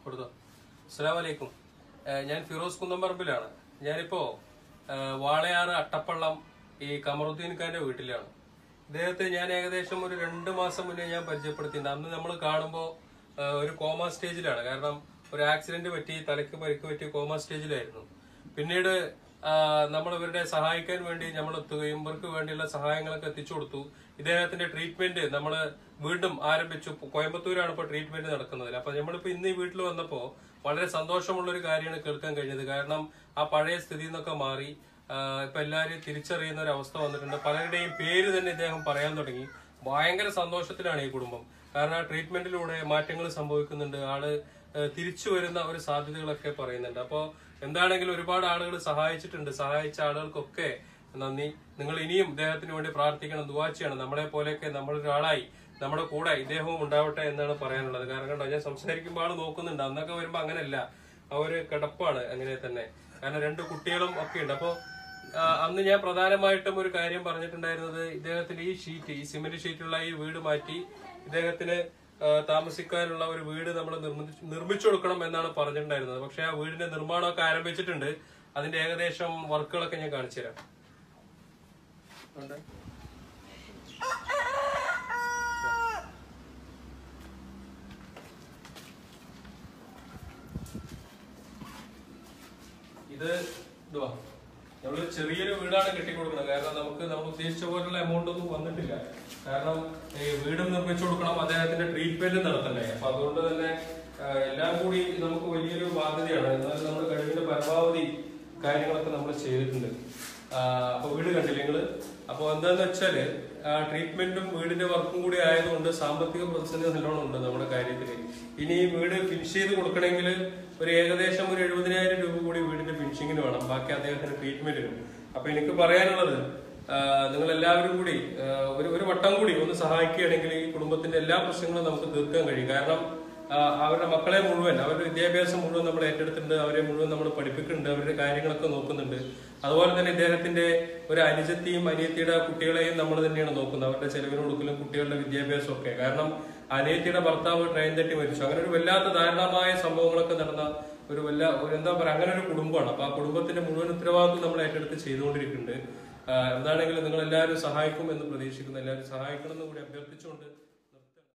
കൊടുത്തോ. അസ്സലാമു അലൈക്കും. ഞാൻ ഫിറോസ് കുന്നംപറമ്പിലാണ്. ഞാനിപ്പോ വാളയാറ് അട്ടപ്പള്ളം ഈ കമറുദ്ദീൻ ഖാന്റെ വീട്ടിലാണ്. ഇദ്ദേഹത്തെ ഞാൻ ഏകദേശം ഒരു 2 മാസം മുന്നേ ഞാൻ പരിചയപ്പെടുത്തിയിട്ടുണ്ട്. അന്ന് നമ്മൾ കാണുമ്പോൾ ഒരു കോമ സ്റ്റേജിലാണ്. കാരണം ഒരു ആക്സിഡന്റ് പറ്റി, തലയ്ക്ക് പരിക്ക് പറ്റി കോമ സ്റ്റേജിലായിരുന്നു. പിന്നീട് നമ്മൾ ഇവരുടെ സഹായിക്കാൻ വേണ്ടി നമ്മൾ എത്തുകയും ഇവർക്ക് വേണ്ടിയുള്ള സഹായങ്ങളൊക്കെ എത്തിച്ചു കൊടുത്തു. ഇദ്ദേഹത്തിന്റെ ട്രീറ്റ്മെന്റ് നമ്മൾ വീണ്ടും ആരംഭിച്ചു. കോയമ്പത്തൂരാണ് ഇപ്പോൾ ട്രീറ്റ്മെന്റ് നടക്കുന്നത്. അപ്പൊ നമ്മളിപ്പോ ഇന്ന് ഈ വീട്ടിൽ വന്നപ്പോ വളരെ സന്തോഷമുള്ള ഒരു കാര്യമാണ് കേൾക്കാൻ കഴിഞ്ഞത്. കാരണം ആ പഴയ സ്ഥിതിയിൽ നിന്നൊക്കെ മാറി ഇപ്പൊ എല്ലാവരും തിരിച്ചറിയുന്ന ഒരു അവസ്ഥ വന്നിട്ടുണ്ട്. പലരുടെയും പേര് തന്നെ ഇദ്ദേഹം പറയാൻ തുടങ്ങി. ഭയങ്കര സന്തോഷത്തിലാണ് ഈ കുടുംബം. കാരണം ആ ട്രീറ്റ്മെന്റിലൂടെ മാറ്റങ്ങൾ സംഭവിക്കുന്നുണ്ട്. ആള് തിരിച്ചു വരുന്ന ഒരു സാധ്യതകളൊക്കെ പറയുന്നുണ്ട്. അപ്പോ എന്താണെങ്കിലും ഒരുപാട് ആളുകൾ സഹായിച്ചിട്ടുണ്ട്. സഹായിച്ച ആളുകൾക്കൊക്കെ നന്ദി. നിങ്ങൾ ഇനിയും ഇദ്ദേഹത്തിന് വേണ്ടി പ്രാർത്ഥിക്കണം, ദുആ ചെയ്യണം. നമ്മളെ പോലെയൊക്കെ നമ്മളൊരാളായി നമ്മുടെ കൂടെ ഇദ്ദേഹവും ഉണ്ടാവട്ടെ എന്നാണ് പറയാനുള്ളത്. കാരണം കണ്ടോ, ഞാൻ സംസാരിക്കുമ്പോൾ ആള് നോക്കുന്നുണ്ട്. അന്നൊക്കെ വരുമ്പോ അങ്ങനെയല്ല, അവര് കിടപ്പാണ് അങ്ങനെ തന്നെ. കാരണം 2 കുട്ടികളും ഒക്കെ ഉണ്ട്. അപ്പോ അന്ന് ഞാൻ പ്രധാനമായിട്ടും ഒരു കാര്യം പറഞ്ഞിട്ടുണ്ടായിരുന്നത്, ഇദ്ദേഹത്തിന്റെ ഈ ഷീറ്റ്, ഈ സിമന്റ് ഷീറ്റുള്ള ഈ വീട് മാറ്റി ഇദ്ദേഹത്തിന് താമസിക്കാനുള്ള ഒരു വീട് നമ്മൾ നിർമ്മിച്ചു കൊടുക്കണം എന്നാണ് പറഞ്ഞിട്ടുണ്ടായിരുന്നത്. പക്ഷെ ആ വീടിന്റെ നിർമ്മാണമൊക്കെ ആരംഭിച്ചിട്ടുണ്ട്. അതിന്റെ ഏകദേശം വർക്കുകളൊക്കെ ഞാൻ കാണിച്ചു തരാം. ഇത് ഇതുവാ, നമ്മള് ചെറിയൊരു വീടാണ് കെട്ടിക്കൊടുക്കുന്നത്. കാരണം നമ്മൾ ഉദ്ദേശിച്ച പോലുള്ള എമൗണ്ട് ഒന്നും വന്നിട്ടില്ല. കാരണം ഈ വീടും നിർമ്മിച്ചു കൊടുക്കണം, അദ്ദേഹത്തിന്റെ ട്രീറ്റ്മെന്റ് നടത്തണ്ടേ. അപ്പൊ അതുകൊണ്ട് തന്നെ എല്ലാം കൂടി നമുക്ക് വലിയൊരു ബാധ്യതയാണ്. എന്നാലും നമ്മൾ കഴിവിന്റെ പരമാവധി കാര്യങ്ങളൊക്കെ നമ്മൾ ചെയ്തിട്ടുണ്ട്. അപ്പൊ വീട് കണ്ടില്ലേ നിങ്ങള്. അപ്പൊ എന്താന്ന് വെച്ചാല് ട്രീറ്റ്മെന്റും വീടിന്റെ വർക്കും കൂടി ആയതുകൊണ്ട് സാമ്പത്തിക പ്രതിസന്ധി നല്ലോണം ഉണ്ട് നമ്മുടെ കാര്യത്തില്. ഇനി ഈ വീട് ഫിനിഷ് ചെയ്ത് കൊടുക്കണമെങ്കിൽ ഒരു ഏകദേശം ഒരു 70,000 രൂപ കൂടി വീടിന്റെ ഫിനിഷിങ്ങിന് വേണം, ബാക്കി അദ്ദേഹത്തിന് ട്രീറ്റ്മെന്റിനും. അപ്പൊ എനിക്ക് പറയാനുള്ളത്, നിങ്ങൾ എല്ലാവരും കൂടി ഒരു വട്ടം കൂടി ഒന്ന് സഹായിക്കുകയാണെങ്കിൽ ഈ കുടുംബത്തിന്റെ എല്ലാ പ്രശ്നങ്ങളും നമുക്ക് തീർക്കാൻ കഴിയും. കാരണം അവരുടെ മക്കളെ മുഴുവൻ, അവരുടെ വിദ്യാഭ്യാസം മുഴുവൻ നമ്മൾ ഏറ്റെടുത്തിട്ടുണ്ട്. അവരെ മുഴുവൻ നമ്മൾ പഠിപ്പിക്കുന്നുണ്ട്, അവരുടെ കാര്യങ്ങളൊക്കെ നോക്കുന്നുണ്ട്. അതുപോലെ തന്നെ ഇദ്ദേഹത്തിന്റെ ഒരു അനുജത്തിയും അനിയത്തിയുടെ കുട്ടികളെയും നമ്മൾ തന്നെയാണ് നോക്കുന്നത്. അവരുടെ ചെലവിന് കൊടുക്കലും കുട്ടികളുടെ വിദ്യാഭ്യാസം ഒക്കെ. കാരണം അനിയത്തിയുടെ ഭർത്താവ് ട്രെയിൻ തട്ടി മരിച്ചു. അങ്ങനെ ഒരു വല്ലാത്ത ദാരുണമായ സംഭവങ്ങളൊക്കെ നടന്ന എന്താ പറയാ, അങ്ങനെ ഒരു കുടുംബമാണ്. അപ്പൊ ആ കുടുംബത്തിന്റെ മുഴുവൻ ഉത്തരവാദിത്വം നമ്മൾ ഏറ്റെടുത്ത് ചെയ്തുകൊണ്ടിരിക്കുന്നുണ്ട്. എന്താണെങ്കിലും നിങ്ങൾ എല്ലാവരും സഹായിക്കും എന്ന് പ്രതീക്ഷിക്കുന്നു. എല്ലാവരും സഹായിക്കണം എന്ന് കൂടി അഭ്യർത്ഥിച്ചുകൊണ്ട്